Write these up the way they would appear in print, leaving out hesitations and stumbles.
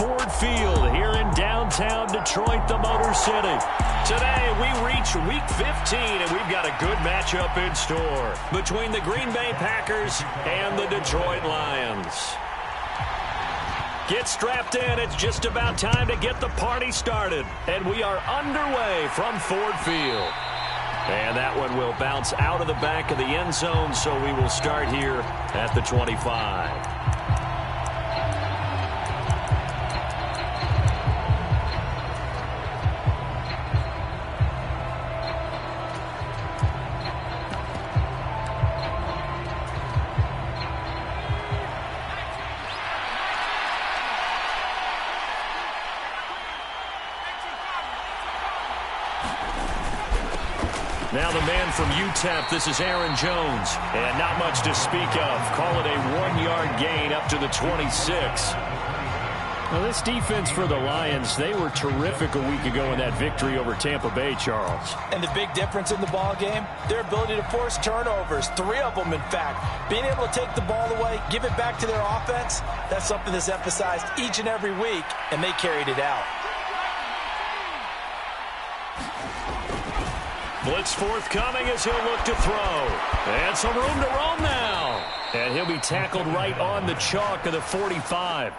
Ford Field here in downtown Detroit, the Motor City. Today, we reach Week 15, and we've got a good matchup in store between the Green Bay Packers and the Detroit Lions. Get strapped in. It's just about time to get the party started. And we are underway from Ford Field. And that one will bounce out of the back of the end zone, so we will start here at the 25. Now the man from UTEP, this is Aaron Jones. And not much to speak of. Call it a 1-yard gain up to the 26. Now this defense for the Lions, they were terrific a week ago in that victory over Tampa Bay, Charles. And the big difference in the ball game, their ability to force turnovers, 3 of them in fact. Being able to take the ball away, give it back to their offense, that's something that's emphasized each and every week, and they carried it out. Blitz forthcoming as he'll look to throw. And some room to roam now. And he'll be tackled right on the chalk of the 45.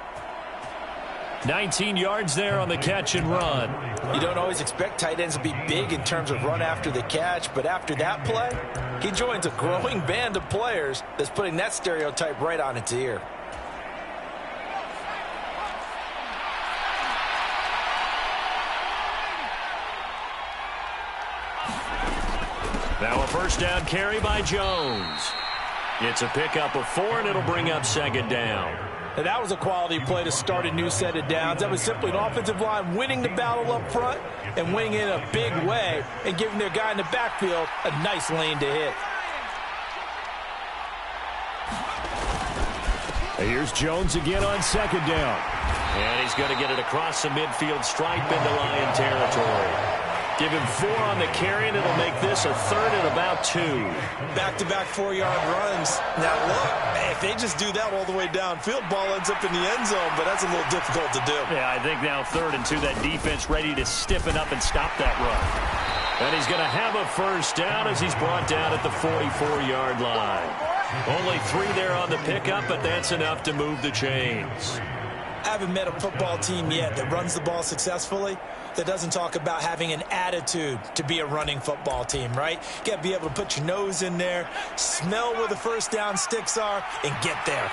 19 yards there on the catch and run. You don't always expect tight ends to be big in terms of run after the catch, but after that play, he joins a growing band of players that's putting that stereotype right on its ear. Now a first down carry by Jones. It's a pickup of 4, and it'll bring up second down. And that was a quality play to start a new set of downs. That was simply an offensive line winning the battle up front and winning in a big way and giving their guy in the backfield a nice lane to hit. Here's Jones again on second down. And he's going to get it across the midfield stripe into Lion territory. Give him 4 on the carry, and it'll make this a third and about 2. Back-to-back 4-yard runs. Now, look, if they just do that all the way downfield, ball ends up in the end zone, but that's a little difficult to do. Yeah, I think now 3rd and 2, that defense ready to stiffen up and stop that run. And he's going to have a first down as he's brought down at the 44-yard line. Only 3 there on the pickup, but that's enough to move the chains. I haven't met a football team yet that runs the ball successfully that doesn't talk about having an attitude to be a running football team, right? You got to be able to put your nose in there, smell where the first down sticks are, and get there.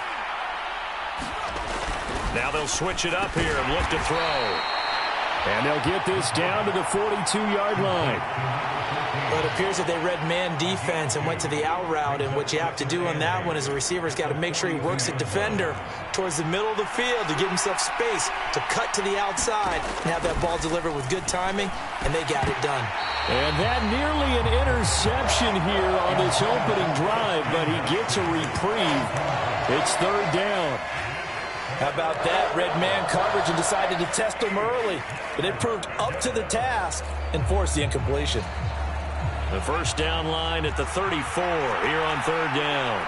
Now they'll switch it up here and look to throw. And they'll get this down to the 42-yard line. Well, it appears that they read man defense and went to the out route, and what you have to do on that one is the receiver's got to make sure he works the defender towards the middle of the field to give himself space to cut to the outside and have that ball delivered with good timing, and they got it done. And that nearly an interception here on this opening drive, but he gets a reprieve. It's 3rd down. How about that? Red man coverage and decided to test him early, but it proved up to the task and forced the incompletion. The first down line at the 34 here on 3rd down.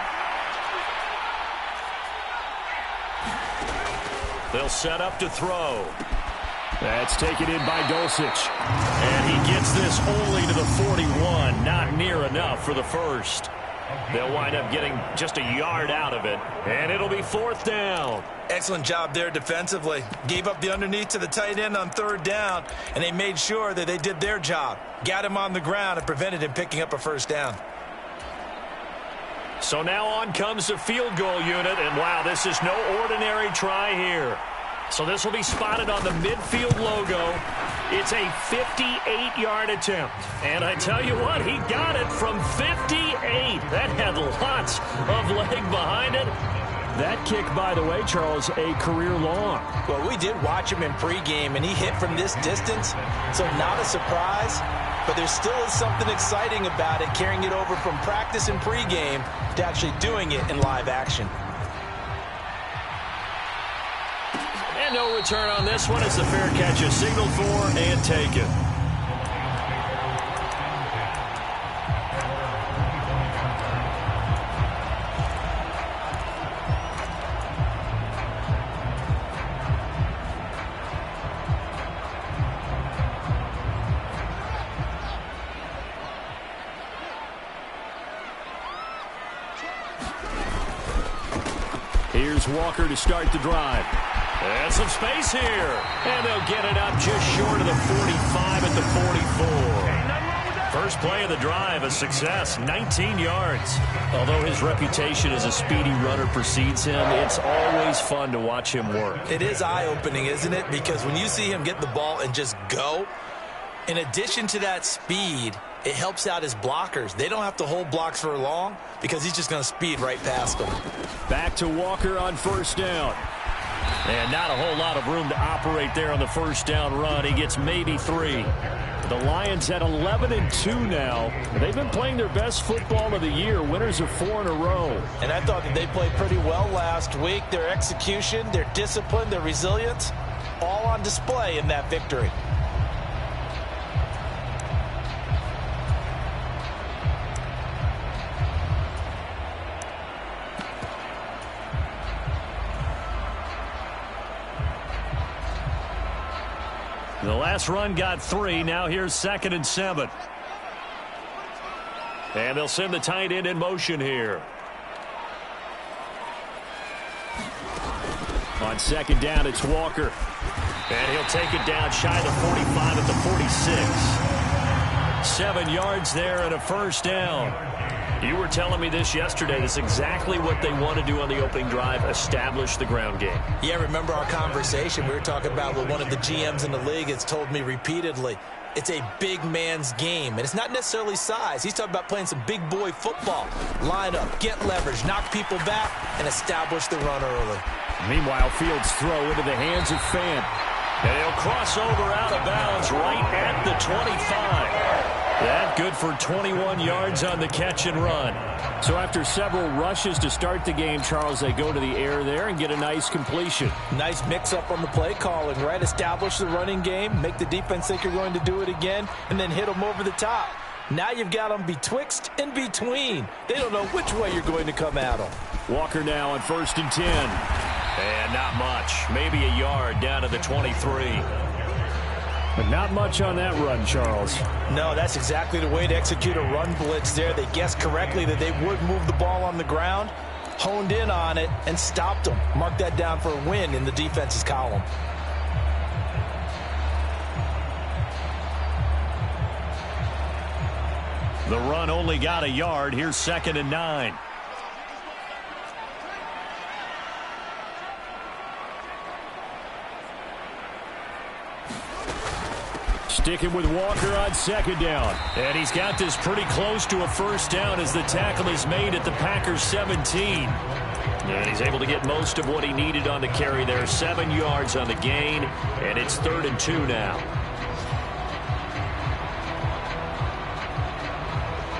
They'll set up to throw. That's taken in by Dulcich. And he gets this only to the 41. Not near enough for the first. They'll wind up getting just a yard out of it. And it'll be 4th down. Excellent job there defensively. Gave up the underneath to the tight end on 3rd down, and they made sure that they did their job. Got him on the ground and prevented him picking up a first down. So now on comes the field goal unit, and wow, this is no ordinary try here. So this will be spotted on the midfield logo. It's a 58-yard attempt. And I tell you what, he got it from 58. That had lots of leg behind it. That kick, by the way, Charles, a career long. Well, we did watch him in pregame, and he hit from this distance, so not a surprise. But there still is something exciting about it, carrying it over from practice and pregame to actually doing it in live action. And no return on this one as the fair catch is signaled for and taken. Here's Walker to start the drive. And some space here. And they'll get it up just short of the 45 at the 44. First play of the drive, a success, 19 yards. Although his reputation as a speedy runner precedes him, it's always fun to watch him work. It is eye-opening, isn't it? Because when you see him get the ball and just go, in addition to that speed, it helps out his blockers. They don't have to hold blocks for long because he's just going to speed right past them. Back to Walker on first down. And not a whole lot of room to operate there on the first down run. He gets maybe 3. The Lions at 11-2 now. They've been playing their best football of the year. Winners of 4 in a row. And I thought that they played pretty well last week. Their execution, their discipline, their resilience, all on display in that victory. The last run got 3. Now here's 2nd and 7. And they'll send the tight end in motion here. On 2nd down, it's Walker. And he'll take it down shy of the 45 at the 46. 7 yards there and a first down. You were telling me this yesterday. That's exactly what they want to do on the opening drive, establish the ground game. Yeah, remember our conversation. We were talking about what one of the GMs in the league has told me repeatedly. It's a big man's game, and it's not necessarily size. He's talking about playing some big boy football. Line up, get leverage, knock people back, and establish the run early. Meanwhile, Fields' throw into the hands of Fan. And he'll cross over out of bounds right at the 25. That good for 21 yards on the catch and run. So after several rushes to start the game, Charles, they go to the air there and get a nice completion. Nice mix-up on the play calling, right? Establish the running game, make the defense think you're going to do it again, and then hit them over the top. Now you've got them betwixt and between. They don't know which way you're going to come at them. Walker now on 1st and 10. And not much. Maybe a yard down to the 23. But not much on that run, Charles. No, that's exactly the way to execute a run blitz there. They guessed correctly that they would move the ball on the ground, honed in on it, and stopped them. Mark that down for a win in the defense's column. The run only got a yard. Here's 2nd and 9. Sticking with Walker on 2nd down. And he's got this pretty close to a first down as the tackle is made at the Packers 17. And he's able to get most of what he needed on the carry there. 7 yards on the gain, and it's 3rd and 2 now.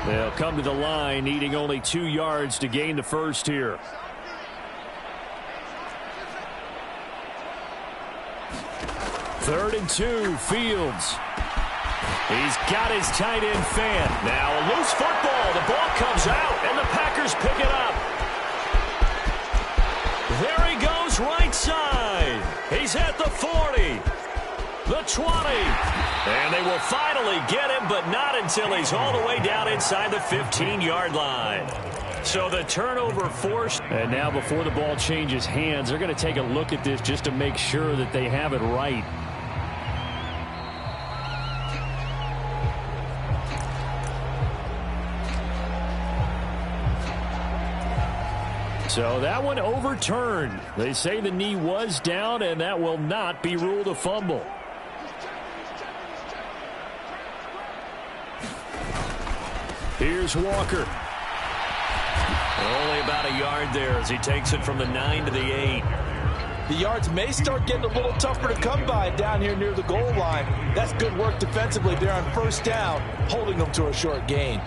They'll come to the line, needing only 2 yards to gain the first here. Third and 2, Fields. He's got his tight end Fan. Now a loose football. The ball comes out, and the Packers pick it up. There he goes right side. He's at the 40, the 20. And they will finally get him, but not until he's all the way down inside the 15-yard line. So the turnover forced. And now before the ball changes hands, they're going to take a look at this just to make sure that they have it right. So that one overturned. They say the knee was down, and that will not be ruled a fumble. Here's Walker. Only about a yard there as he takes it from the 9 to the 8. The yards may start getting a little tougher to come by down here near the goal line. That's good work defensively there on first down, holding them to a short gain.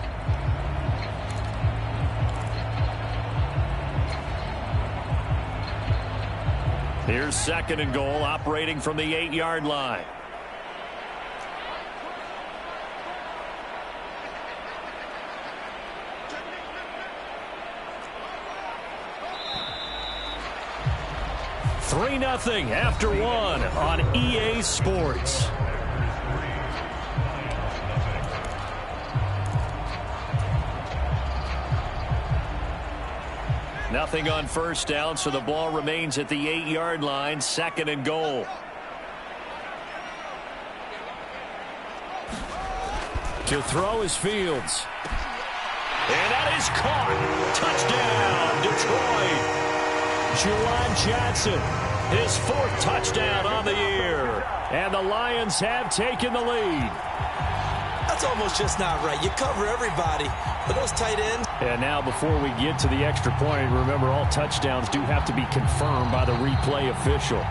Here's 2nd and goal, operating from the 8-yard line. Three 3-0 after one on EA Sports. Nothing on first down, so the ball remains at the 8-yard line, 2nd and goal. To throw is Fields. And that is caught. Touchdown, Detroit. Juwan Johnson, his 4th touchdown on the year. And the Lions have taken the lead. That's almost just not right. You cover everybody, but those tight ends. And now before we get to the extra point, remember all touchdowns do have to be confirmed by the replay official.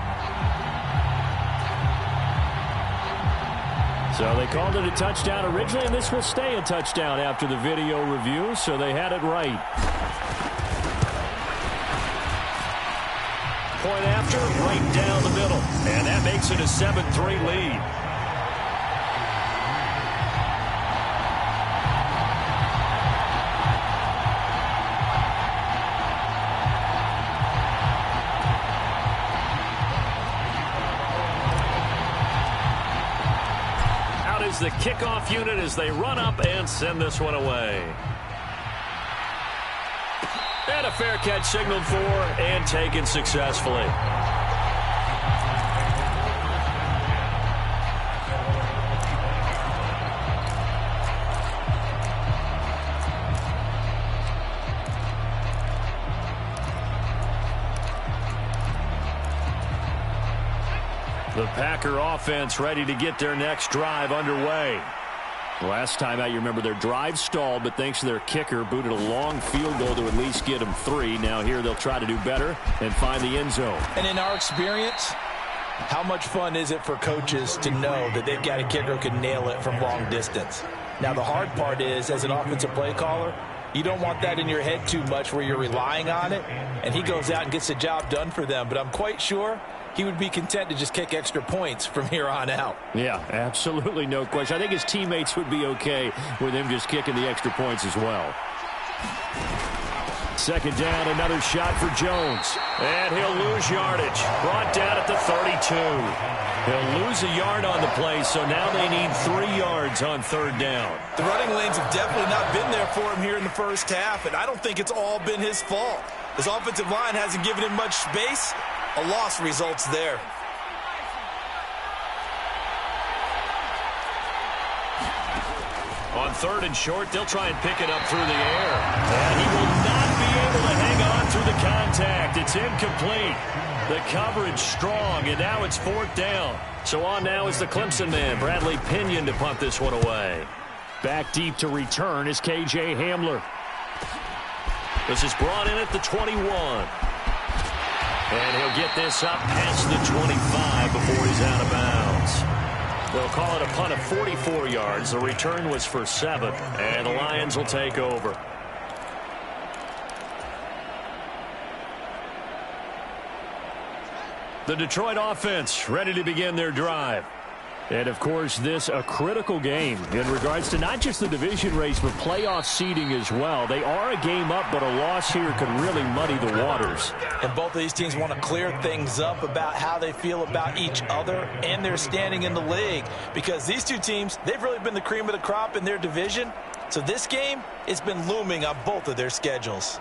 So they called it a touchdown originally, and this will stay a touchdown after the video review, so they had it right. Point after, right down the middle. And that makes it a 7-3 lead. The kickoff unit as they run up and send this one away. And a fair catch signaled for and taken successfully. The Packer offense ready to get their next drive underway. Last time out, you remember their drive stalled, but thanks to their kicker, booted a long field goal to at least get them 3. Now here they'll try to do better and find the end zone. And in our experience, how much fun is it for coaches to know that they've got a kicker who can nail it from long distance? Now the hard part is, as an offensive play caller, you don't want that in your head too much where you're relying on it, and he goes out and gets the job done for them. But I'm quite sure he would be content to just kick extra points from here on out. Yeah, absolutely no question. I think his teammates would be okay with him just kicking the extra points as well. 2nd down, another shot for Jones. And he'll lose yardage. Brought down at the 32. He'll lose a yard on the play, so now they need 3 yards on 3rd down. The running lanes have definitely not been there for him here in the first half, and I don't think it's all been his fault. His offensive line hasn't given him much space. A loss results there. On 3rd and short, they'll try and pick it up through the air. And he will not be able to hang on through the contact. It's incomplete. The coverage strong, and now it's 4th down. So on now is the Clemson man, Bradley Pinion, to punt this one away. Back deep to return is K.J. Hamler. This is brought in at the 21. And he'll get this up past the 25 before he's out of bounds. They'll call it a punt of 44 yards. The return was for 7, and the Lions will take over. The Detroit offense ready to begin their drive. And, of course, this a critical game in regards to not just the division race, but playoff seeding as well. They are a game up, but a loss here could really muddy the waters. And both of these teams want to clear things up about how they feel about each other and their standing in the league. Because these two teams, they've really been the cream of the crop in their division. So this game, it's been looming on both of their schedules.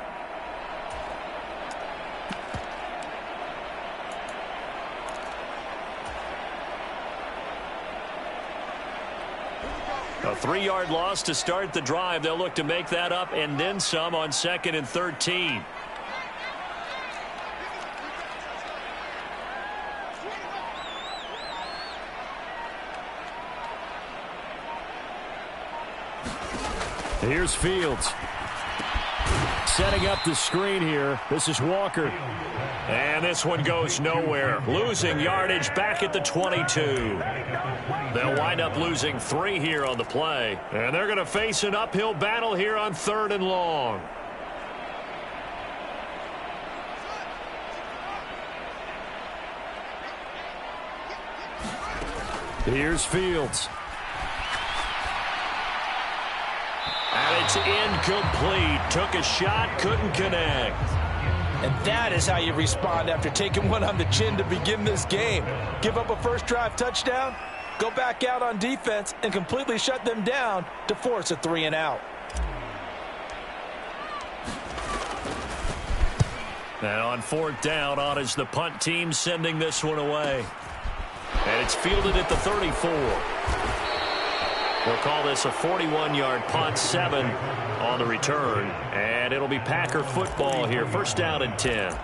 A 3-yard loss to start the drive. They'll look to make that up and then some on 2nd and 13. Here's Fields. Setting up the screen here. This is Walker. And this one goes nowhere. Losing yardage back at the 22. They'll wind up losing 3 here on the play. And they're going to face an uphill battle here on 3rd and long. Here's Fields. And it's incomplete. Took a shot, couldn't connect. And that is how you respond after taking one on the chin to begin this game. Give up a first drive touchdown, go back out on defense, and completely shut them down to force a 3-and-out. And on 4th down, on is the punt team sending this one away. And it's fielded at the 34. We'll call this a 41-yard punt, 7 on the return. And it'll be Packer football here. 1st down and 10.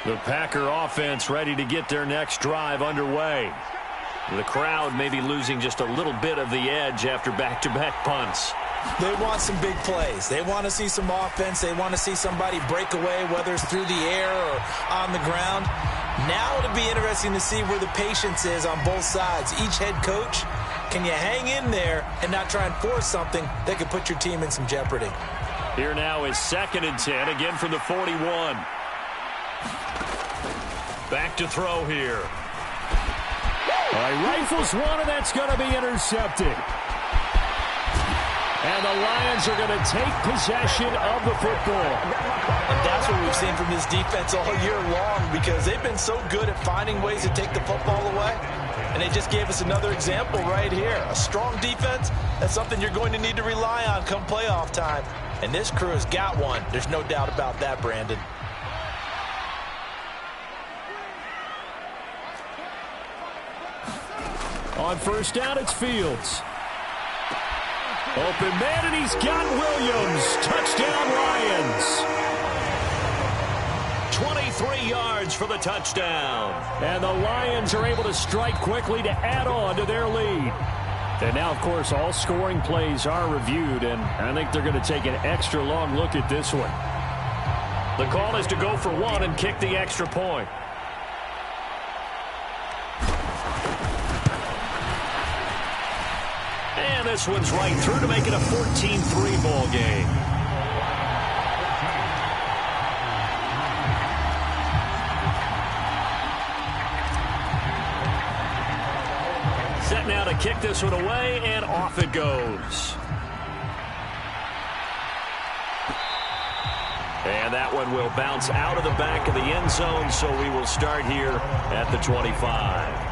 The Packer offense ready to get their next drive underway. The crowd may be losing just a little bit of the edge after back-to-back punts. They want some big plays. They want to see some offense. They want to see somebody break away, whether it's through the air or on the ground. Now it'll be interesting to see where the patience is on both sides. Each head coach, can you hang in there and not try and force something that could put your team in some jeopardy? Here now is 2nd and 10, again from the 41. Back to throw here. Rifles one, and that's going to be intercepted. And the Lions are going to take possession of the football. And that's what we've seen from this defense all year long, because they've been so good at finding ways to take the football away. And they just gave us another example right here. A strong defense, that's something you're going to need to rely on come playoff time. And this crew has got one. There's no doubt about that, Brandon. On 1st down, it's Fields. Open man, and he's got Williams. Touchdown, Lions. 23 yards for the touchdown. And the Lions are able to strike quickly to add on to their lead. And now, of course, all scoring plays are reviewed, and I think they're going to take an extra long look at this one. The call is to go for 1 and kick the extra point. And this one's right through to make it a 14-3 ball game. Set now to kick this one away, and off it goes. And that one will bounce out of the back of the end zone, so we will start here at the 25.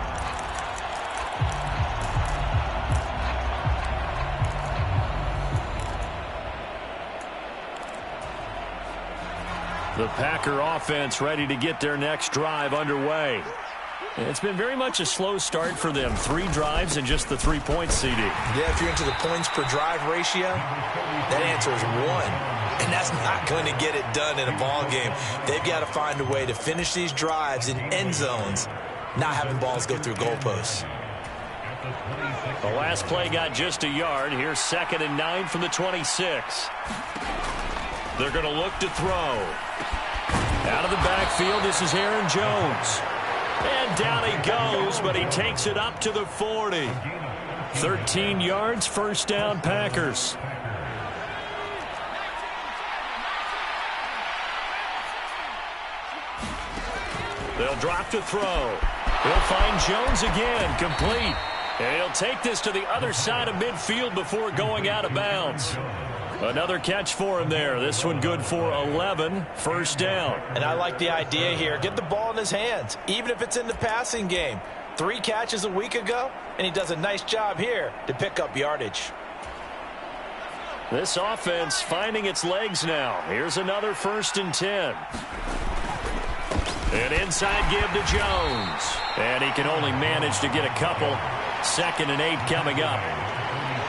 The Packer offense ready to get their next drive underway. It's been very much a slow start for them. 3 drives and just the 3-point CD. Yeah, if you're into the points per drive ratio, that answer is 1. And that's not going to get it done in a ball game. They've got to find a way to finish these drives in end zones, not having balls go through goalposts. The last play got just a yard. Here's 2nd and 9 from the 26. They're going to look to throw. Out of the backfield, this is Aaron Jones. And down he goes, but he takes it up to the 40. 13 yards, 1st down, Packers. They'll drop to throw. He'll find Jones again, complete. And he'll take this to the other side of midfield before going out of bounds. Another catch for him there. This one good for 11, 1st down. And I like the idea here. Get the ball in his hands, even if it's in the passing game. 3 catches a week ago, and he does a nice job here to pick up yardage. This offense finding its legs now. Here's another 1st and 10. An inside give to Jones. And he can only manage to get a couple. 2nd and 8 coming up.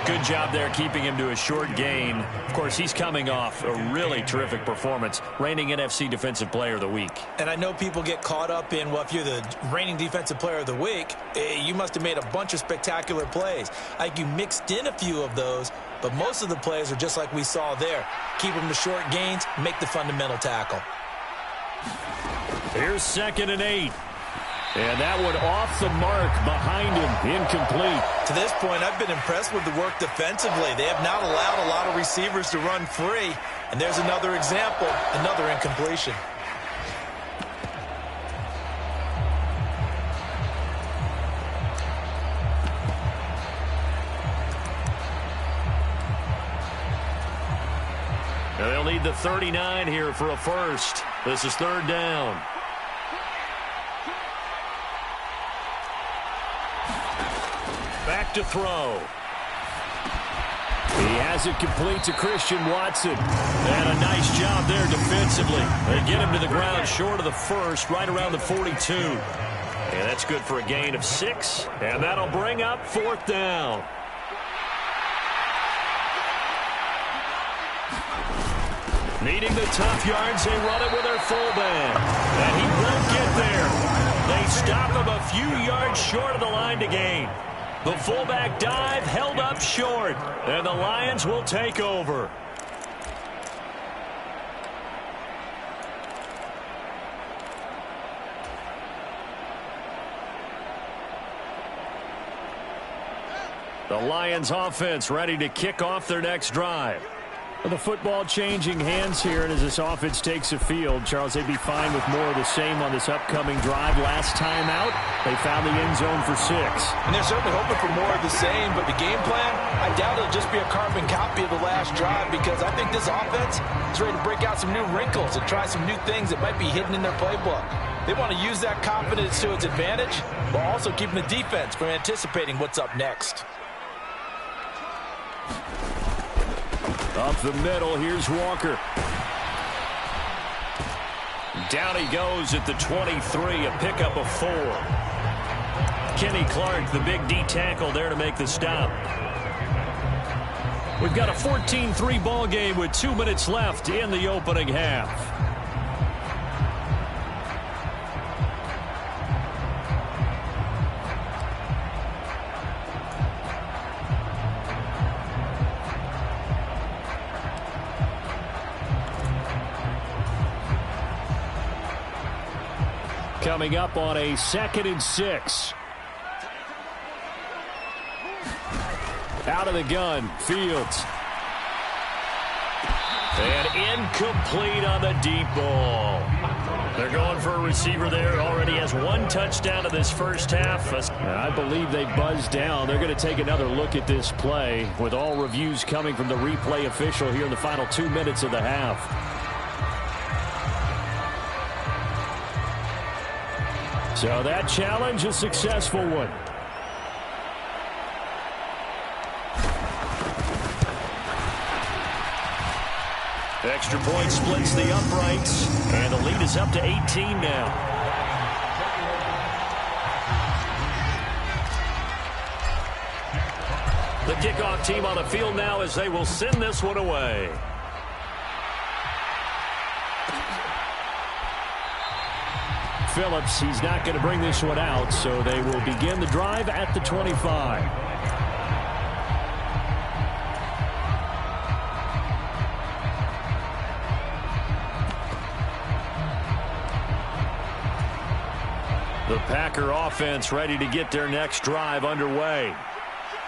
Good job there keeping him to a short gain. Of course, he's coming off a really terrific performance, reigning NFC Defensive Player of the Week. And I know people get caught up in, well, if you're the reigning Defensive Player of the Week, you must have made a bunch of spectacular plays. Like you mixed in a few of those, but most of the plays are just like we saw there. Keep them to short gains, make the fundamental tackle. Here's 2nd and 8. And that one off the mark behind him, incomplete. To this point, I've been impressed with the work defensively. They have not allowed a lot of receivers to run free. And there's another example, another incompletion. And they'll need the 39 here for a 1st. This is 3rd down. Back to throw. He has it complete to Christian Watson. And a nice job there defensively. They get him to the ground short of the first, right around the 42. And that's good for a gain of 6. And that'll bring up 4th down. Needing the tough yards, they run it with their fullback. And he won't get there. They stop him a few yards short of the line to gain. The fullback dive held up short, and the Lions will take over. The Lions offense ready to kick off their next drive. The football changing hands here, and as this offense takes the field, Charles, they'd be fine with more of the same on this upcoming drive. Last time out, they found the end zone for 6. And they're certainly hoping for more of the same, but the game plan, I doubt it'll just be a carbon copy of the last drive, because I think this offense is ready to break out some new wrinkles and try some new things that might be hidden in their playbook. They want to use that confidence to its advantage, while also keeping the defense from anticipating what's up next. Up the middle, here's Walker. Down he goes at the 23, a pickup of 4. Kenny Clark, the big D tackle there to make the stop. We've got a 14-3 ball game with 2 minutes left in the opening half. Coming up on a 2nd and 6. Out of the gun, Fields. And incomplete on the deep ball. They're going for a receiver there. Already has 1 touchdown in this first half. I believe they buzzed down. They're going to take another look at this play, with all reviews coming from the replay official here in the final 2 minutes of the half. So that challenge, a successful one. Extra point splits the uprights, and the lead is up to 18 now. The kickoff team on the field now as they will send this one away. Phillips, he's not going to bring this one out, so they will begin the drive at the 25. The Packer offense ready to get their next drive underway.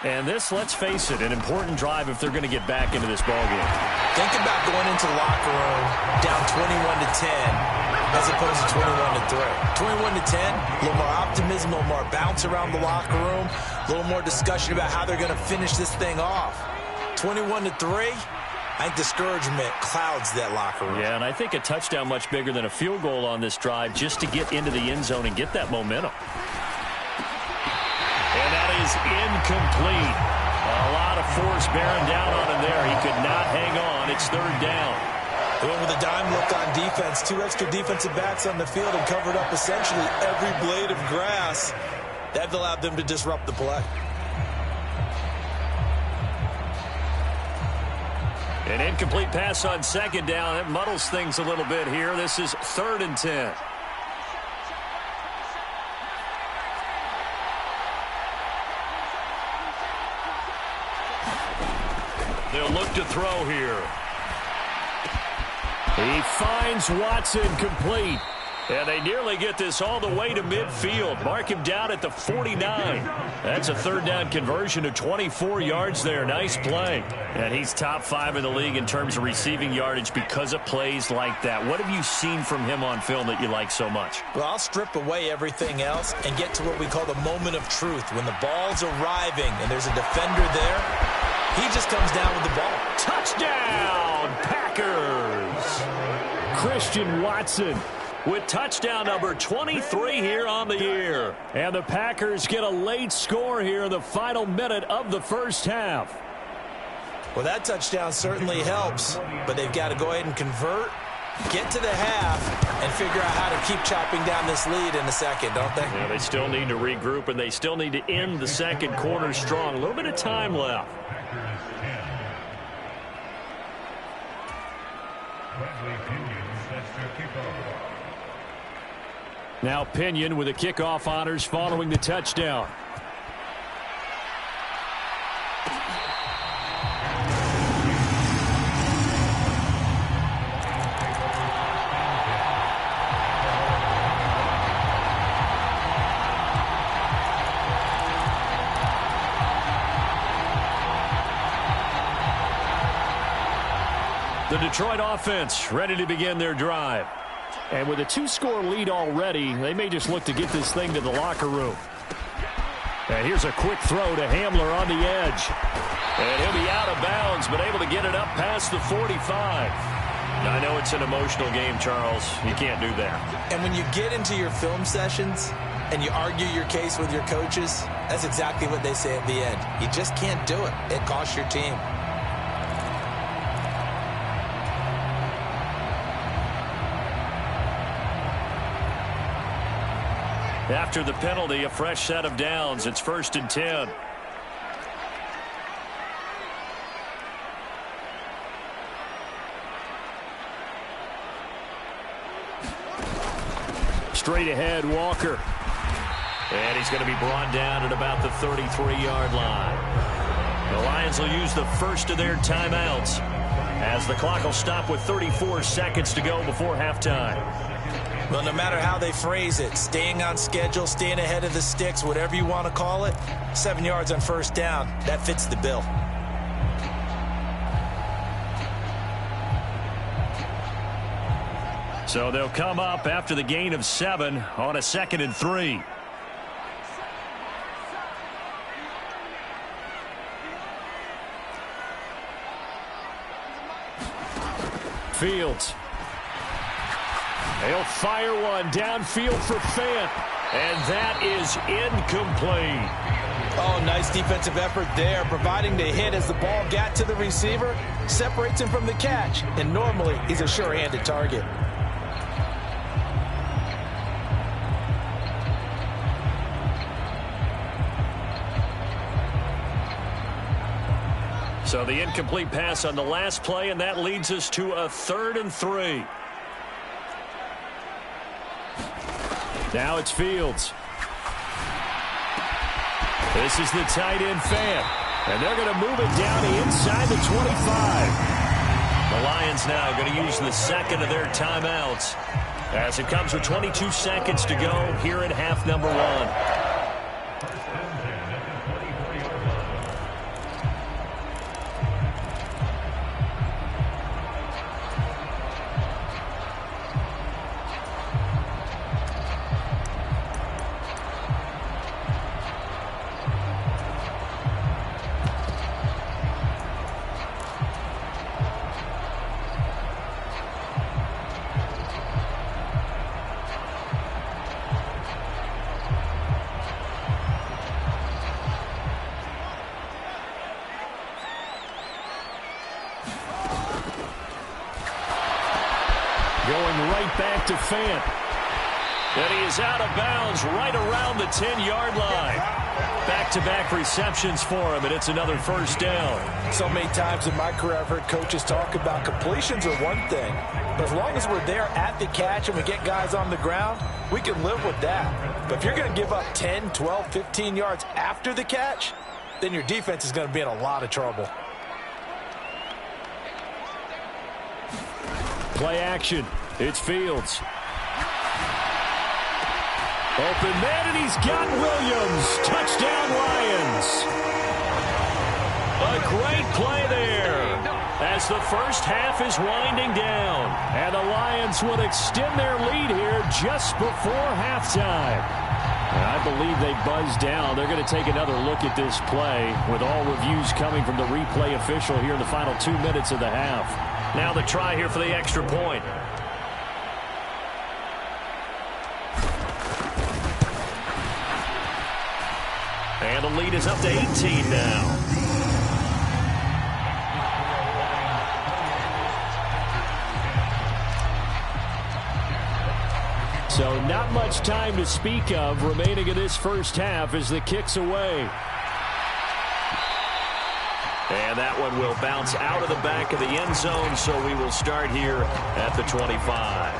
And this, let's face it, an important drive if they're going to get back into this ballgame. Think about going into the locker room down 21-10. As opposed to 21-3. 21-10, a little more optimism, a little more bounce around the locker room, a little more discussion about how they're going to finish this thing off. 21-3, I think discouragement clouds that locker room. Yeah, and I think a touchdown much bigger than a field goal on this drive just to get into the end zone and get that momentum. And that is incomplete. A lot of force bearing down on him there. He could not hang on. It's 3rd down. They went with a dime look on defense. 2 extra defensive backs on the field and covered up essentially every blade of grass. That allowed them to disrupt the play. An incomplete pass on 2nd down. That muddles things a little bit here. This is 3rd and 10. They'll look to throw here. He finds Watson complete. And they nearly get this all the way to midfield. Mark him down at the 49. That's a 3rd down conversion of 24 yards there. Nice play. And he's top 5 in the league in terms of receiving yardage because of plays like that. What have you seen from him on film that you like so much? Well, I'll strip away everything else and get to what we call the moment of truth. When the ball's arriving and there's a defender there, he just comes down with the ball. Touchdown, Packers! Christian Watson with touchdown number 23 here on the year. And the Packers get a late score here in the final minute of the first half. Well, that touchdown certainly helps, but they've got to go ahead and convert, get to the half, and figure out how to keep chopping down this lead in the second, don't they? Yeah, they still need to regroup, and they still need to end the second quarter strong. A little bit of time left. Now Pinion with the kickoff honors following the touchdown. The Detroit offense ready to begin their drive. And with a 2-score lead already, they may just look to get this thing to the locker room. And here's a quick throw to Hamler on the edge. And he'll be out of bounds, but able to get it up past the 45. I know it's an emotional game, Charles. You can't do that. And when you get into your film sessions and you argue your case with your coaches, that's exactly what they say at the end. You just can't do it. It costs your team. After the penalty, a fresh set of downs. It's 1st and 10. Straight ahead, Walker. And he's going to be brought down at about the 33-yard line. The Lions will use the first of their timeouts as the clock will stop with 34 seconds to go before halftime. Well, no matter how they phrase it, staying on schedule, staying ahead of the sticks, whatever you want to call it, 7 yards on first down, that fits the bill. So they'll come up after the gain of 7 on a 2nd and 3. Fields. They'll fire one downfield for Fant, and that is incomplete. Oh, nice defensive effort there, providing the hit as the ball got to the receiver, separates him from the catch, and normally he's a sure-handed target. So the incomplete pass on the last play, and that leads us to a 3rd and 3. Now it's Fields. This is the tight end Fant. And they're going to move it down to inside the 25. The Lions now going to use the second of their timeouts as it comes with 22 seconds to go here at half number 1. Going right back to Fant. And he is out of bounds right around the 10-yard line. Back-to-back receptions for him, and it's another first down. So many times in my career I've heard coaches talk about completions are one thing, but as long as we're there at the catch and we get guys on the ground, we can live with that. But if you're going to give up 10, 12, 15 yards after the catch, then your defense is going to be in a lot of trouble. Play action. It's Fields. Open man, and he's got Williams. Touchdown, Lions. A great play there as the first half is winding down. And the Lions will extend their lead here just before halftime. And I believe they buzzed down. They're going to take another look at this play with all reviews coming from the replay official here in the final 2 minutes of the half. Now the try here for the extra point. And the lead is up to 18 now. So not much time to speak of remaining in this first half as the kick's away. And that one will bounce out of the back of the end zone, so we will start here at the 25.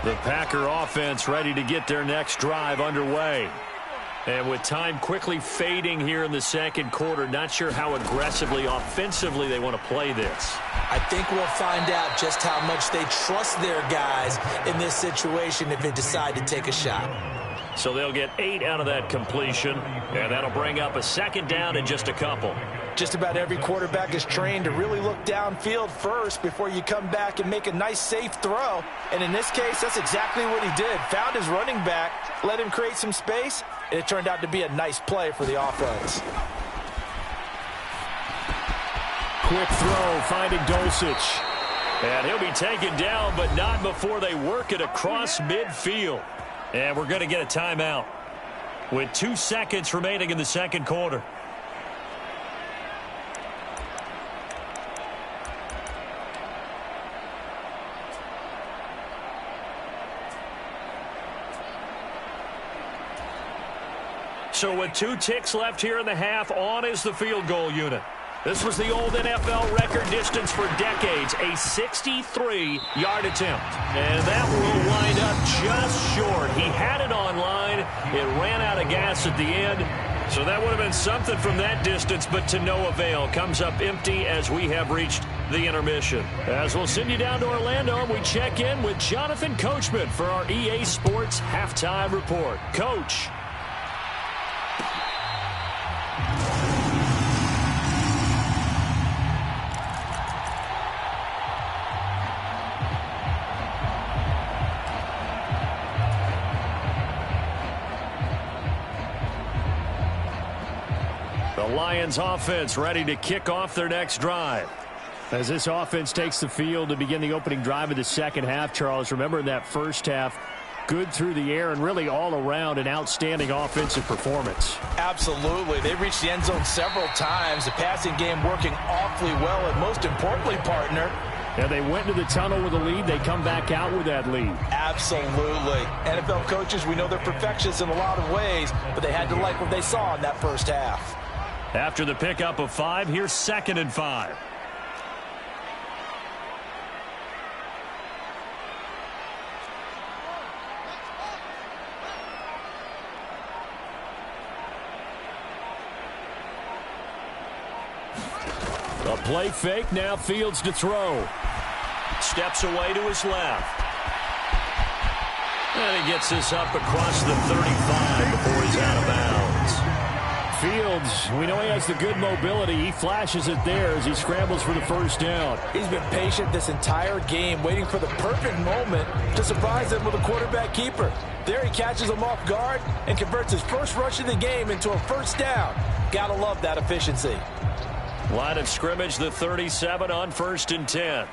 The Packer offense ready to get their next drive underway. And with time quickly fading here in the second quarter, not sure how aggressively, offensively they want to play this. I think we'll find out just how much they trust their guys in this situation if they decide to take a shot. So they'll get 8 out of that completion, and that'll bring up a second down in just a couple. Just about every quarterback is trained to really look downfield first before you come back and make a nice, safe throw. And in this case, that's exactly what he did. Found his running back, let him create some space, and it turned out to be a nice play for the offense. Quick throw, finding Dulcich. And he'll be taken down, but not before they work it across midfield. And we're going to get a timeout with 2 seconds remaining in the second quarter. So with 2 ticks left here in the half, on is the field goal unit. This was the old NFL record distance for decades, a 63-yard attempt. And that will wind up just short. He had it on line. It ran out of gas at the end. So that would have been something from that distance, but to no avail. Comes up empty as we have reached the intermission. As we'll send you down to Orlando, and we check in with Jonathan Coachman for our EA Sports Halftime Report. Coach. The Lions offense ready to kick off their next drive. As this offense takes the field to begin the opening drive of the second half, Charles, remember in that first half, good through the air and really all around an outstanding offensive performance. Absolutely. They reached the end zone several times. The passing game working awfully well, and most importantly, partner, yeah, they went to the tunnel with a lead. They come back out with that lead. Absolutely. NFL coaches, we know they're perfectionists in a lot of ways, but they had to like what they saw in that first half. After the pickup of 5, here's 2nd and 5. A play fake, now Fields to throw. Steps away to his left. And he gets this up across the 35 before he's out of bounds. Fields, we know he has the good mobility. He flashes it there as he scrambles for the first down. He's been patient this entire game, waiting for the perfect moment to surprise them with a quarterback keeper. There he catches him off guard and converts his first rush of the game into a first down. Gotta love that efficiency. Line of scrimmage, the 37 on 1st and 10.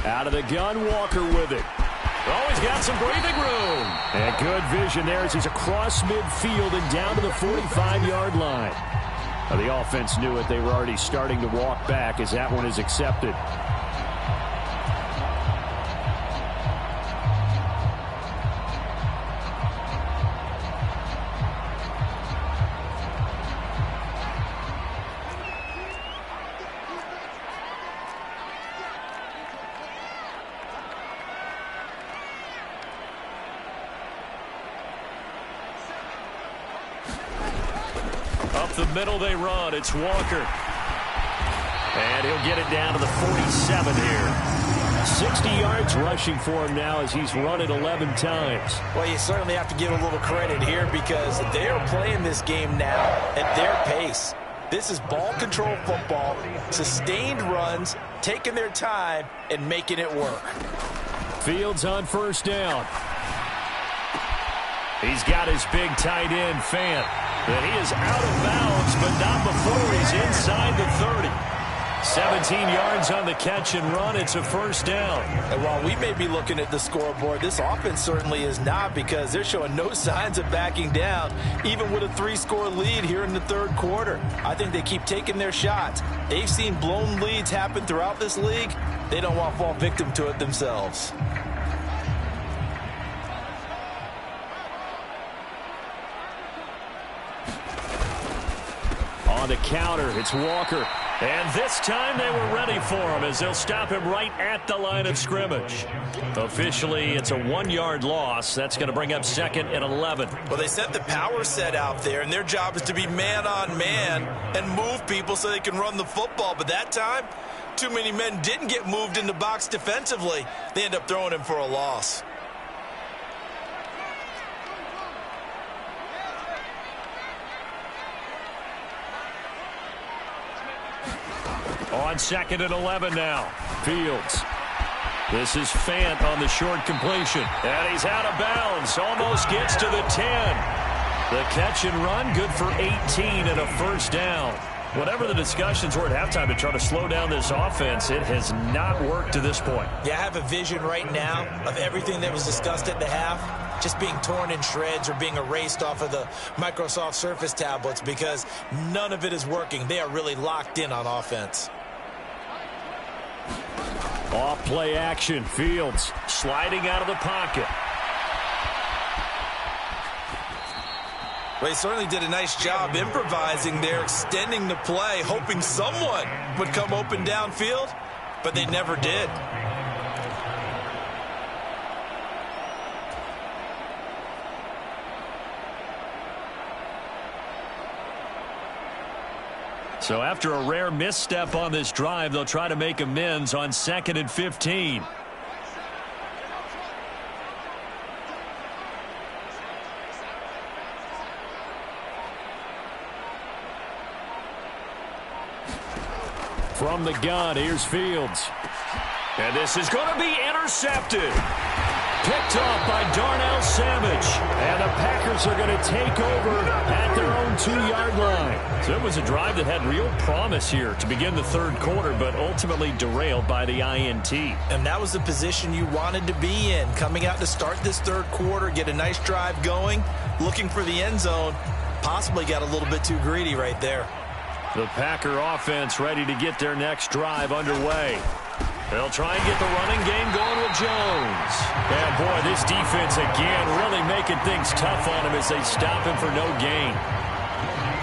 Out of the gun, Walker with it. Oh, he's got some breathing room. And good vision there as he's across midfield and down to the 45-yard line. Now, the offense knew it. They were already starting to walk back as that one is accepted. Up the middle they run. It's Walker. And he'll get it down to the 47 here. 60 yards rushing for him now as he's run it 11 times. Well, you certainly have to give a little credit here because they are playing this game now at their pace. This is ball control football, sustained runs, taking their time and making it work. Fields on 1st down. He's got his big tight end, Fant. But he is out of bounds, but not before he's inside the 30. 17 yards on the catch and run. It's a first down. And while we may be looking at the scoreboard, this offense certainly is not, because they're showing no signs of backing down, even with a 3-score lead here in the third quarter. I think they keep taking their shots. They've seen blown leads happen throughout this league. They don't want to fall victim to it themselves. On the counter, it's Walker. And this time they were ready for him, as they'll stop him right at the line of scrimmage. Officially, it's a 1-yard loss. That's going to bring up 2nd and 11. Well, they set the power set out there, and their job is to be man-on-man and move people so they can run the football. But that time, too many men didn't get moved in the box defensively. They end up throwing him for a loss. On 2nd and 11 now. Fields. This is Fant on the short completion. And he's out of bounds. Almost gets to the 10. The catch and run, good for 18 and a first down. Whatever the discussions were at halftime to try to slow down this offense, it has not worked to this point. Yeah, I have a vision right now of everything that was discussed at the half just being torn in shreds or being erased off of the Microsoft Surface tablets, because none of it is working. They are really locked in on offense. Off play action. Fields sliding out of the pocket. Well, he certainly did a nice job improvising there, extending the play, hoping someone would come open downfield, but they never did. So after a rare misstep on this drive, they'll try to make amends on 2nd and 15. From the gun, here's Fields. And this is going to be intercepted. Picked off by Darnell Savage. And the Packers are going to take over at their own 2-yard line. So it was a drive that had real promise here to begin the third quarter, but ultimately derailed by the INT. And that was the position you wanted to be in, coming out to start this third quarter, get a nice drive going, looking for the end zone. Possibly got a little bit too greedy right there. The Packer offense ready to get their next drive underway. They'll try and get the running game going with Jones. And, boy, this defense again really making things tough on him as they stop him for no gain.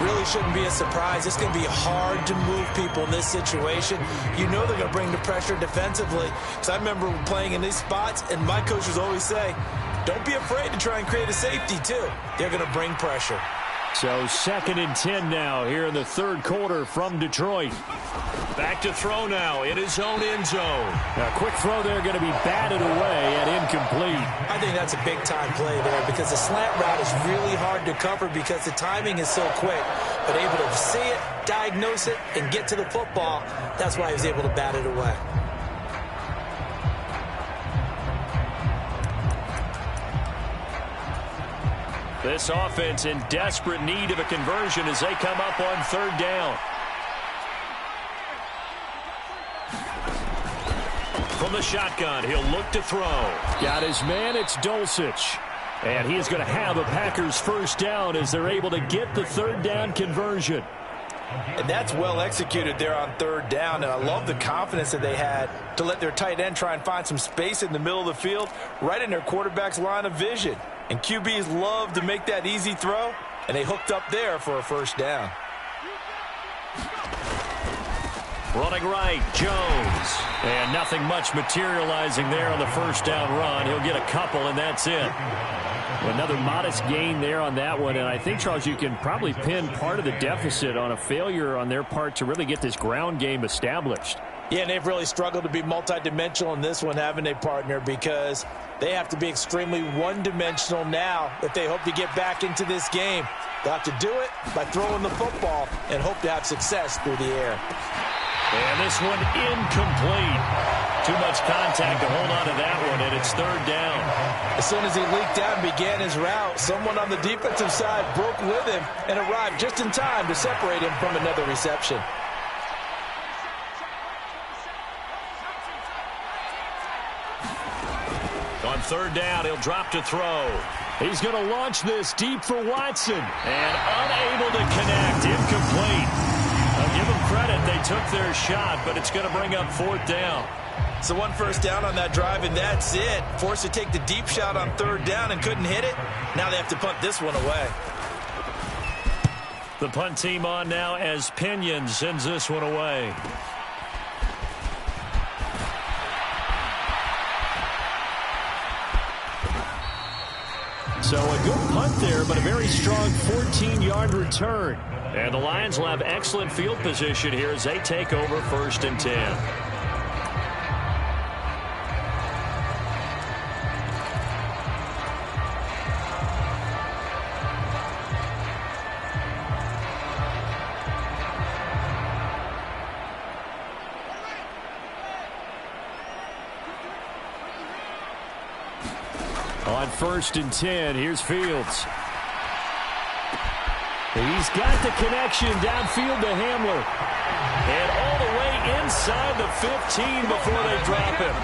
Really shouldn't be a surprise. It's going to be hard to move people in this situation. You know they're going to bring the pressure defensively. Because I remember playing in these spots, and my coaches always say, don't be afraid to try and create a safety, too. They're going to bring pressure. So 2nd and 10 now here in the third quarter from Detroit. Back to throw now in his own end zone. A quick throw there going to be batted away and incomplete. I think that's a big-time play there, because the slant route is really hard to cover because the timing is so quick. But able to see it, diagnose it, and get to the football, that's why he was able to bat it away. This offense in desperate need of a conversion as they come up on 3rd down. From the shotgun, he'll look to throw. Got his man, it's Dulcich. And he is going to have a Packers first down as they're able to get the 3rd down conversion. And that's well executed there on 3rd down, and I love the confidence that they had to let their tight end try and find some space in the middle of the field, right in their quarterback's line of vision. And QBs love to make that easy throw, and they hooked up there for a first down. Running right, Jones. And nothing much materializing there on the first down run. He'll get a couple, and that's it. Another modest gain there on that one, and I think, Charles, you can probably pin part of the deficit on a failure on their part to really get this ground game established. Yeah, and they've really struggled to be multidimensional in this one, haven't they, partner? Because they have to be extremely one-dimensional now if they hope to get back into this game. They'll have to do it by throwing the football and hope to have success through the air. And this one incomplete. Too much contact to hold on to that one, and it's third down. As soon as he leaked out and began his route, someone on the defensive side broke with him and arrived just in time to separate him from another reception. On third down, he'll drop to throw. He's going to launch this deep for Watson. And unable to connect. Incomplete. I'll give them credit. They took their shot, but it's going to bring up fourth down. So one first down on that drive, and that's it. Forced to take the deep shot on third down and couldn't hit it. Now they have to punt this one away. The punt team on now as Pinion sends this one away. So a good punt there, but a very strong 14-yard return. And the Lions will have excellent field position here as they take over first and 10. On first and 10, here's Fields. He's got the connection downfield to Hamler. And all the way inside the 15 before they drop him.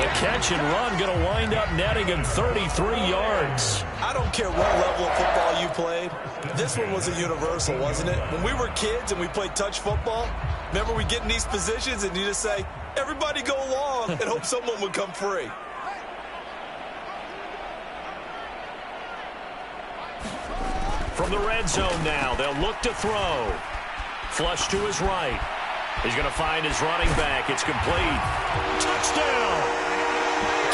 The catch and run going to wind up netting him 33 yards. I don't care what level of football you played. This one was a universal, wasn't it? When we were kids and we played touch football, remember we get in these positions and you just say, everybody go long and hope someone would come free. From the red zone now, they'll look to throw. Flush to his right. He's going to find his running back. It's complete. Touchdown!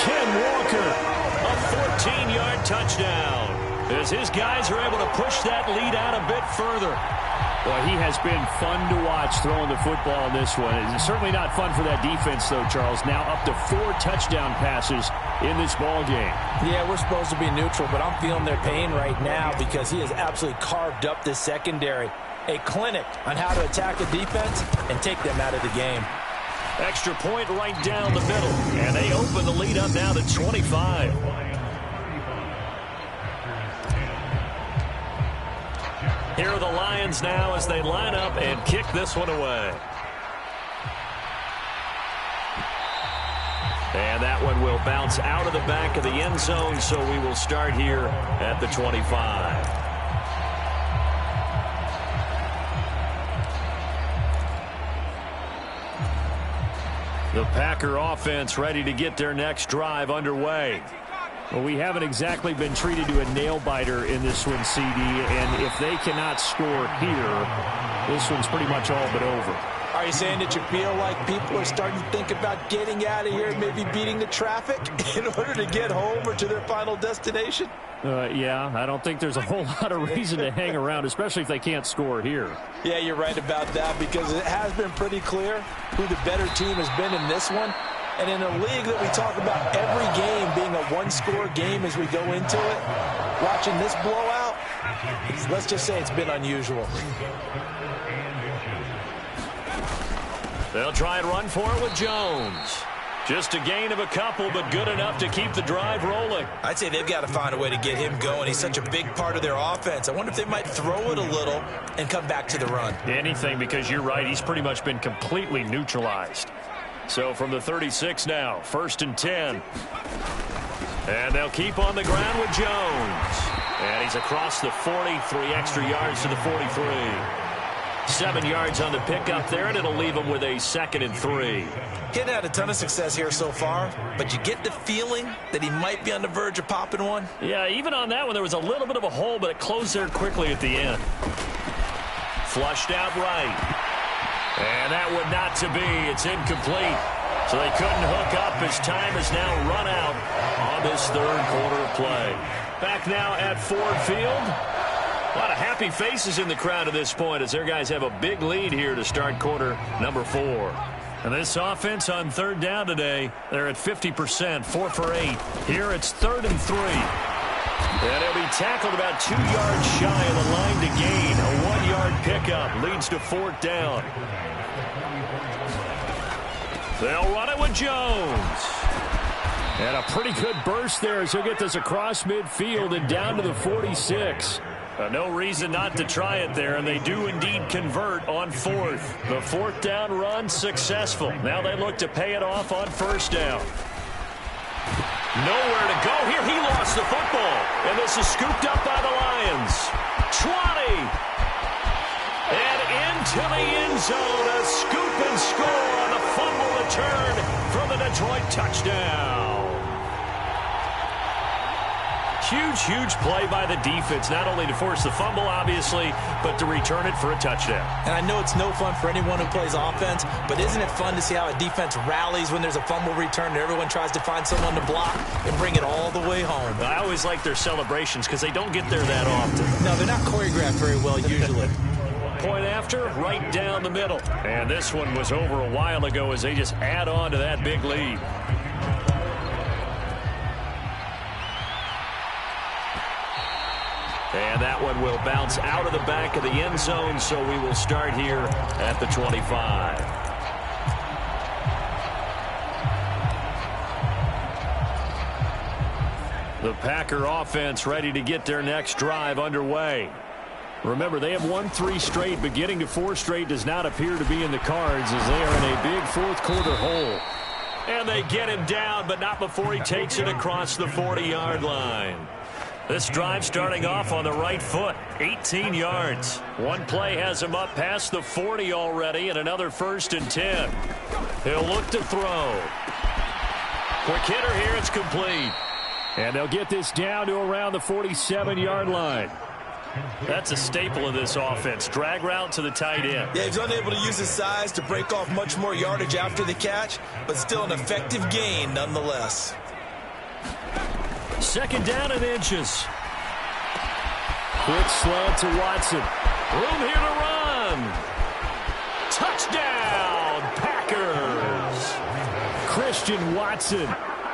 Ken Walker, a 14-yard touchdown. As his guys are able to push that lead out a bit further. Boy, he has been fun to watch throwing the football in this one. It's certainly not fun for that defense, though, Charles. Now up to 4 touchdown passes in this ball game. Yeah, we're supposed to be neutral, but I'm feeling their pain right now because he has absolutely carved up this secondary. A clinic on how to attack a defense and take them out of the game. Extra point right down the middle. And they open the lead up now to 25. Here are the Lions now as they line up and kick this one away. And that one will bounce out of the back of the end zone, so we will start here at the 25. The Packer offense ready to get their next drive underway. Well, we haven't exactly been treated to a nail-biter in this one, CD, and if they cannot score here, this one's pretty much all but over. Are you saying that you feel like people are starting to think about getting out of here, maybe beating the traffic in order to get home or to their final destination? Yeah, I don't think there's a whole lot of reason to hang around, especially if they can't score here. Yeah, you're right about that because it has been pretty clear who the better team has been in this one. And in a league that we talk about every game being a one-score game as we go into it, watching this blowout, let's just say it's been unusual. They'll try and run for it with Jones. Just a gain of a couple, but good enough to keep the drive rolling. I'd say they've got to find a way to get him going. He's such a big part of their offense. I wonder if they might throw it a little and come back to the run. Anything, because you're right. He's pretty much been completely neutralized. So from the 36 now, first and 10. And they'll keep on the ground with Jones. And he's across the 40, 3 extra yards to the 43. 7 yards on the pickup there, and it'll leave him with a 2nd and 3. He hadn't had a ton of success here so far, but you get the feeling that he might be on the verge of popping one. Yeah, even on that one, there was a little bit of a hole, but it closed there quickly at the end. Flushed out right. And that would not to be. It's incomplete. So they couldn't hook up as time is now run out on this third quarter of play. Back now at Ford Field. A lot of happy faces in the crowd at this point as their guys have a big lead here to start quarter number 4. And this offense on third down today, they're at 50%, 4 for 8. Here it's 3rd and 3. And he'll be tackled about 2 yards shy of the line to gain. A 1-yard pickup leads to 4th down. They'll run it with Jones. And a pretty good burst there as he'll get this across midfield and down to the 46. No reason not to try it there, and they do indeed convert on fourth. The fourth down run successful. Now they look to pay it off on first down. Nowhere to go here. He lost the football, and this is scooped up by the Lions. 20. And into the end zone, a scoop and score on the fumble return from the Detroit touchdown. Huge play by the defense, not only to force the fumble, obviously, but to return it for a touchdown. And I know it's no fun for anyone who plays offense, but isn't it fun to see how a defense rallies when there's a fumble return and everyone tries to find someone to block and bring it all the way home? I always like their celebrations because they don't get there that often. No, they're not choreographed very well usually. Point after, right down the middle. And this one was over a while ago as they just add on to that big lead. And that one will bounce out of the back of the end zone, so we will start here at the 25. The Packer offense ready to get their next drive underway. Remember, they have won 3 straight, but getting to 4 straight does not appear to be in the cards as they are in a big fourth quarter hole. And they get him down, but not before he takes it across the 40-yard line. This drive starting off on the right foot, 18 yards. One play has him up past the 40 already, and another 1st and 10. He'll look to throw. Quick hitter here, it's complete. And they'll get this down to around the 47-yard line. That's a staple of this offense. Drag route to the tight end. Yeah, he's unable to use his size to break off much more yardage after the catch, but still an effective gain nonetheless. 2nd down and inches. Quick slant to Watson. Room here to run. Touchdown, Packers. Christian Watson.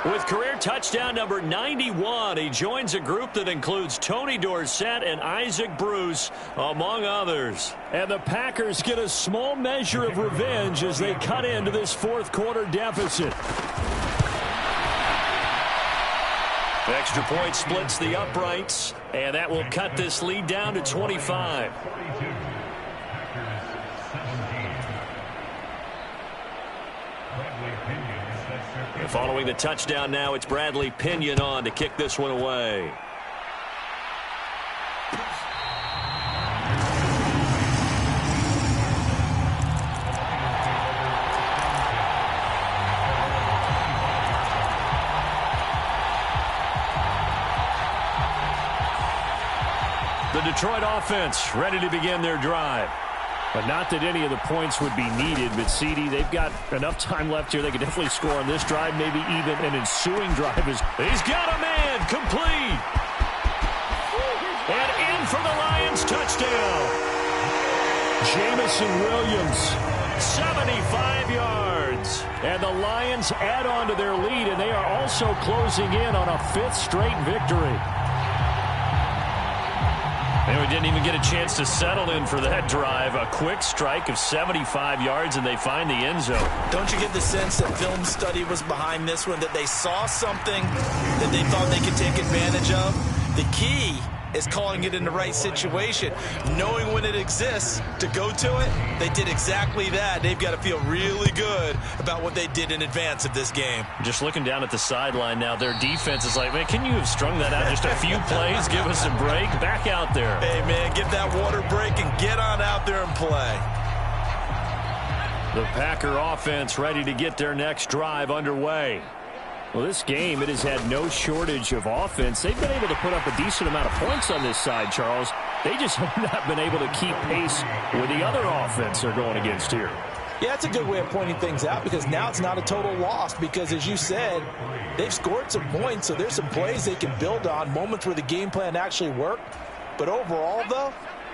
With career touchdown number 91, he joins a group that includes Tony Dorsett and Isaac Bruce, among others. And the Packers get a small measure of revenge as they cut into this fourth quarter deficit. The extra point splits the uprights, and that will cut this lead down to 25. And following the touchdown now, it's Bradley Pinion on to kick this one away. The Detroit offense ready to begin their drive. But not that any of the points would be needed, but CD, they've got enough time left here. They could definitely score on this drive, maybe even an ensuing drive. He's got a man, complete. And in for the Lions, touchdown. Jamison Williams. 75 yards. And the Lions add on to their lead, and they are also closing in on a 5th straight victory. And we didn't even get a chance to settle in for that drive. A quick strike of 75 yards, and they find the end zone. Don't you get the sense that film study was behind this one, that they saw something that they thought they could take advantage of? The key is calling it in the right situation, knowing when it exists to go to it. They did exactly that. They've got to feel really good about what they did in advance of this game. Just looking down at the sideline now, their defense is like, man, can you have strung that out just a few plays? Give us a break. Back out there. Hey, man, give that water break and get on out there and play. The Packer offense ready to get their next drive underway. Well, this game, it has had no shortage of offense. They've been able to put up a decent amount of points on this side, Charles. They just have not been able to keep pace with the other offense they're going against here. Yeah, that's a good way of pointing things out because now it's not a total loss because, as you said, they've scored some points, so there's some plays they can build on, moments where the game plan actually worked. But overall, though,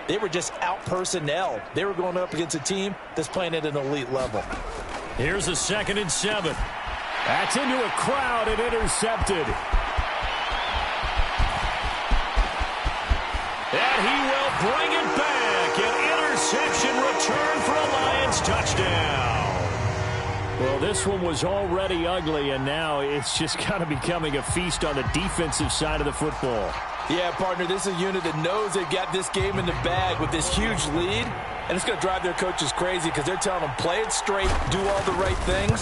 they were just out-personnel. They were going up against a team that's playing at an elite level. Here's a 2nd and 7. That's into a crowd and intercepted. And he will bring it back. An interception return for a Lions touchdown. Well, Well, this one was already ugly, and now it's just kind of becoming a feast on the defensive side of the football. Yeah, partner, this is a unit that knows they've got this game in the bag with this huge lead, and it's going to drive their coaches crazy because they're telling them play it straight, do all the right things.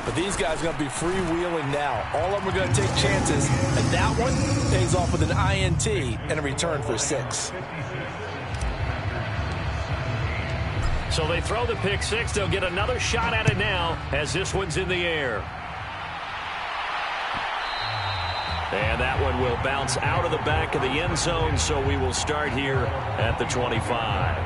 But these guys are going to be freewheeling now. All of them are going to take chances, and that one pays off with an INT and a return for 6. So they throw the pick 6. They'll get another shot at it now as this one's in the air. And that one will bounce out of the back of the end zone, so we will start here at the 25.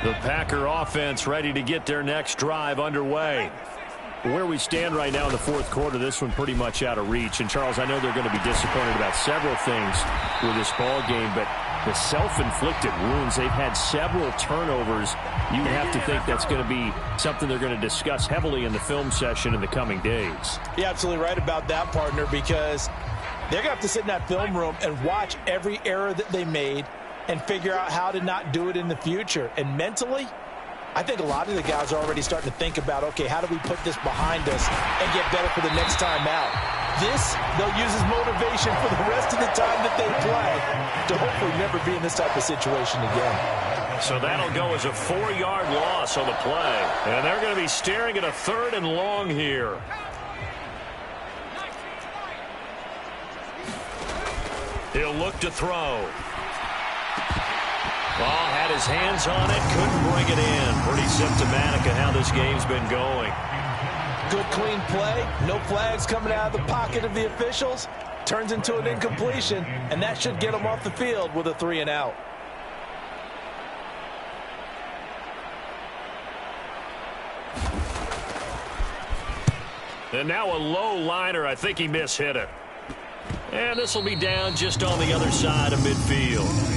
The Packer offense ready to get their next drive underway. Where we stand right now in the fourth quarter, this one pretty much out of reach. And, Charles, I know they're going to be disappointed about several things with this ball game, but the self-inflicted wounds, they've had several turnovers. You have to think that's going to be something they're going to discuss heavily in the film session in the coming days. You're absolutely right about that, partner, because they're going to have to sit in that film room and watch every error that they made and figure out how to not do it in the future. And mentally, I think a lot of the guys are already starting to think about, okay, how do we put this behind us and get better for the next time out? This, they'll use as motivation for the rest of the time that they play to hopefully never be in this type of situation again. So that'll go as a 4-yard loss on the play. And they're going to be staring at a 3rd and long here. He'll look to throw. Ball had his hands on it, couldn't bring it in. Pretty symptomatic of how this game's been going. Good, clean play. No flags coming out of the pocket of the officials. Turns into an incompletion, and that should get them off the field with a 3 and out. And now a low liner. I think he mishit it. And this will be down just on the other side of midfield.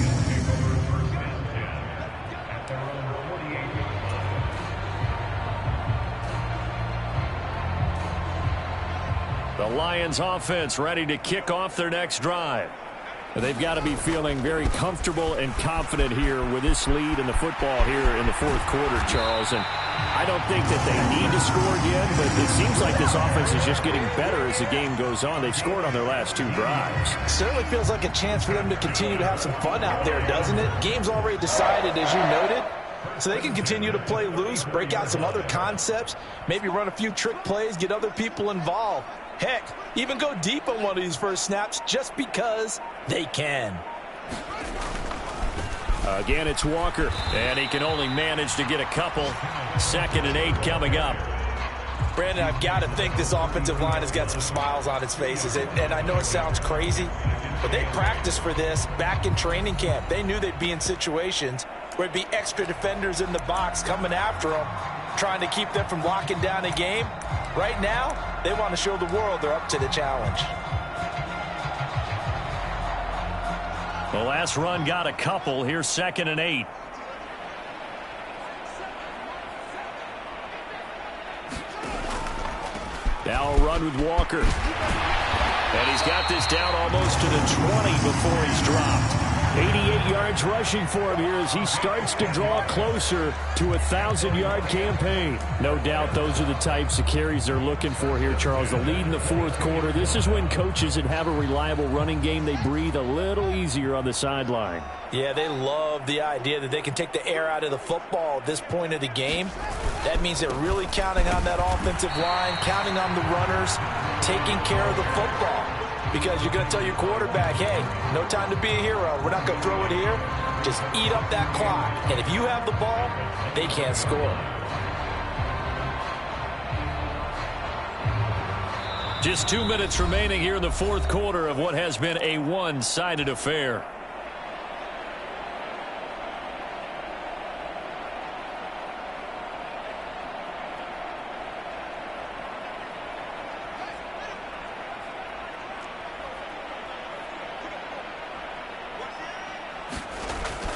The Lions offense ready to kick off their next drive. They've got to be feeling very comfortable and confident here with this lead in the football here in the fourth quarter, Charles. And I don't think that they need to score again, but it seems like this offense is just getting better as the game goes on. They've scored on their last 2 drives. Certainly feels like a chance for them to continue to have some fun out there, doesn't it? Game's already decided, as you noted. So they can continue to play loose, break out some other concepts, maybe run a few trick plays, get other people involved. Heck, even go deep on one of these first snaps just because they can. Again, it's Walker, and he can only manage to get a couple. 2nd and 8 coming up. Brandon, I've got to think this offensive line has got some smiles on its faces. And I know it sounds crazy, but they practiced for this back in training camp. They knew they'd be in situations where it'd be extra defenders in the box coming after them, trying to keep them from locking down a game. Right now, they want to show the world they're up to the challenge. The last run got a couple. Here's 2nd and 8. Now a run with Walker. And he's got this down almost to the 20 before he's dropped. 88 yards rushing for him here as he starts to draw closer to a 1,000-yard campaign. No doubt those are the types of carries they're looking for here, Charles. The lead in the fourth quarter. This is when coaches that have a reliable running game, they breathe a little easier on the sideline. Yeah, they love the idea that they can take the air out of the football at this point of the game. That means they're really counting on that offensive line, counting on the runners, taking care of the football. Because you're going to tell your quarterback, hey, no time to be a hero. We're not going to throw it here. Just eat up that clock. And if you have the ball, they can't score. Just 2 minutes remaining here in the fourth quarter of what has been a one-sided affair.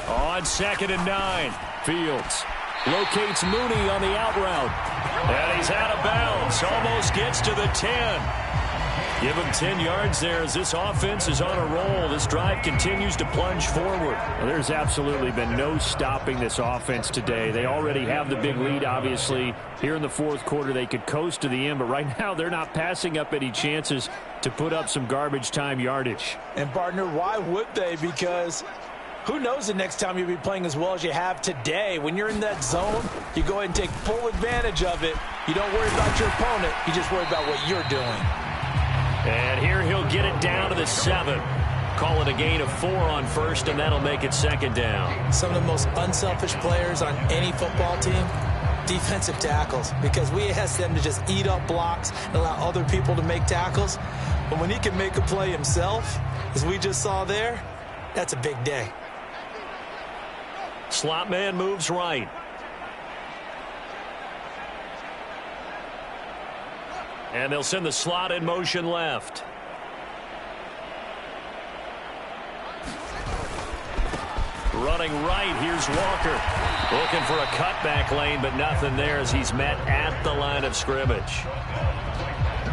On 2nd and 9, Fields locates Mooney on the out route. And he's out of bounds, almost gets to the 10. Give him 10 yards there as this offense is on a roll. This drive continues to plunge forward. Well, there's absolutely been no stopping this offense today. They already have the big lead, obviously. Here in the fourth quarter, they could coast to the end, but right now they're not passing up any chances to put up some garbage time yardage. And, partner, why would they? Because who knows the next time you'll be playing as well as you have today. When you're in that zone, you go ahead and take full advantage of it. You don't worry about your opponent. You just worry about what you're doing. And here he'll get it down to the 7. Call it a gain of 4 on first, and that'll make it second down. Some of the most unselfish players on any football team, defensive tackles, because we ask them to just eat up blocks and allow other people to make tackles. But when he can make a play himself, as we just saw there, that's a big day. Slot man moves right. And they'll send the slot in motion left. Running right, here's Walker. Looking for a cutback lane, but nothing there as he's met at the line of scrimmage.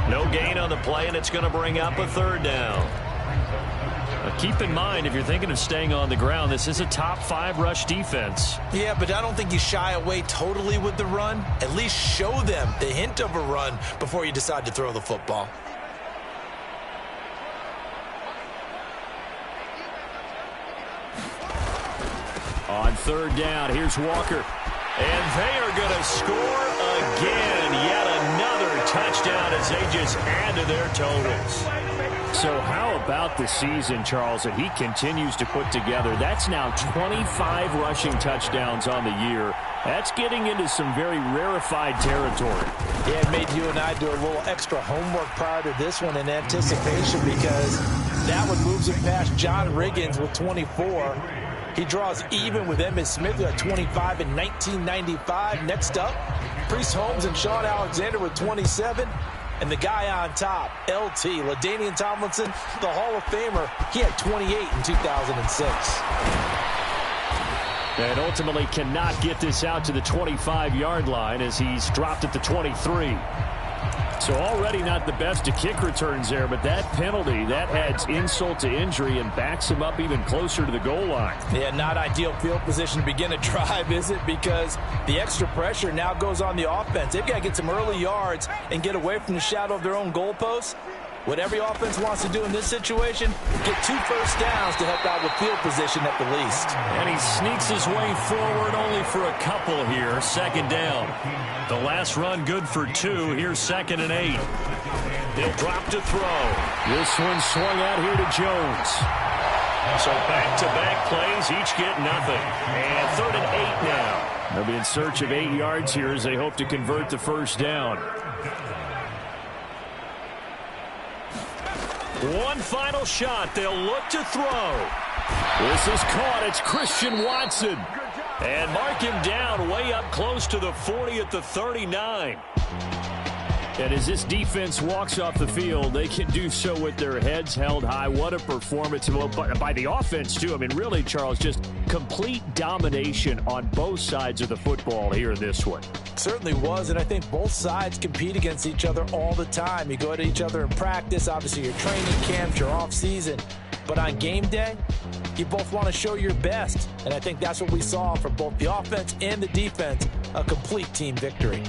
No gain on the play, and it's going to bring up a third down. Keep in mind, if you're thinking of staying on the ground, this is a top 5 rush defense. Yeah, but I don't think you shy away totally with the run. At least show them the hint of a run before you decide to throw the football. On third down, here's Walker. And they are going to score again. Yet another touchdown as they just add to their totals. So how about the season, Charles, that he continues to put together? That's now 25 rushing touchdowns on the year. That's getting into some very rarefied territory. Yeah, it made you and I do a little extra homework prior to this one in anticipation, because that one moves it past John Riggins with 24. He draws even with Emmitt Smith at 25 in 1995. Next up, Priest Holmes and Sean Alexander with 27. And the guy on top, LT, LaDainian Tomlinson, the Hall of Famer, he had 28 in 2006. And ultimately cannot get this out to the 25-yard line as he's dropped at the 23. So already not the best of kick returns there, but that penalty, that adds insult to injury and backs him up even closer to the goal line. Yeah, not ideal field position to begin a drive, is it? Because the extra pressure now goes on the offense. They've got to get some early yards and get away from the shadow of their own goalposts. What every offense wants to do in this situation, get 2 first downs to help out with field position at the least. And he sneaks his way forward only for a couple here. Second down. The last run good for 2. Here's 2nd and 8. He'll drop to throw. This one swung out here to Jones. So back-to-back plays, each get nothing. And 3rd and 8 now. They'll be in search of 8 yards here as they hope to convert the first down. One final shot. They'll look to throw. This is caught. It's Christian Watson. And mark him down way up close to the 40 at the 39. And as this defense walks off the field, they can do so with their heads held high. What a performance by the offense, too. I mean, really, Charles, just complete domination on both sides of the football here in this one. Certainly was, and I think both sides compete against each other all the time. You go at each other in practice, obviously your training camps, your off-season. But on game day, you both want to show your best. And I think that's what we saw from both the offense and the defense, a complete team victory.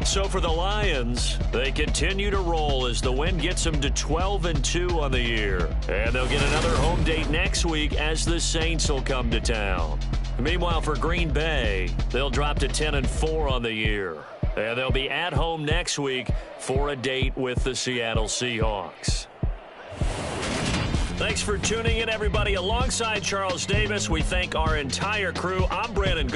So for the Lions, they continue to roll as the win gets them to 12-2 on the year. And they'll get another home date next week as the Saints will come to town. Meanwhile, for Green Bay, they'll drop to 10-4 on the year. And they'll be at home next week for a date with the Seattle Seahawks. Thanks for tuning in, everybody. Alongside Charles Davis, we thank our entire crew. I'm Brandon.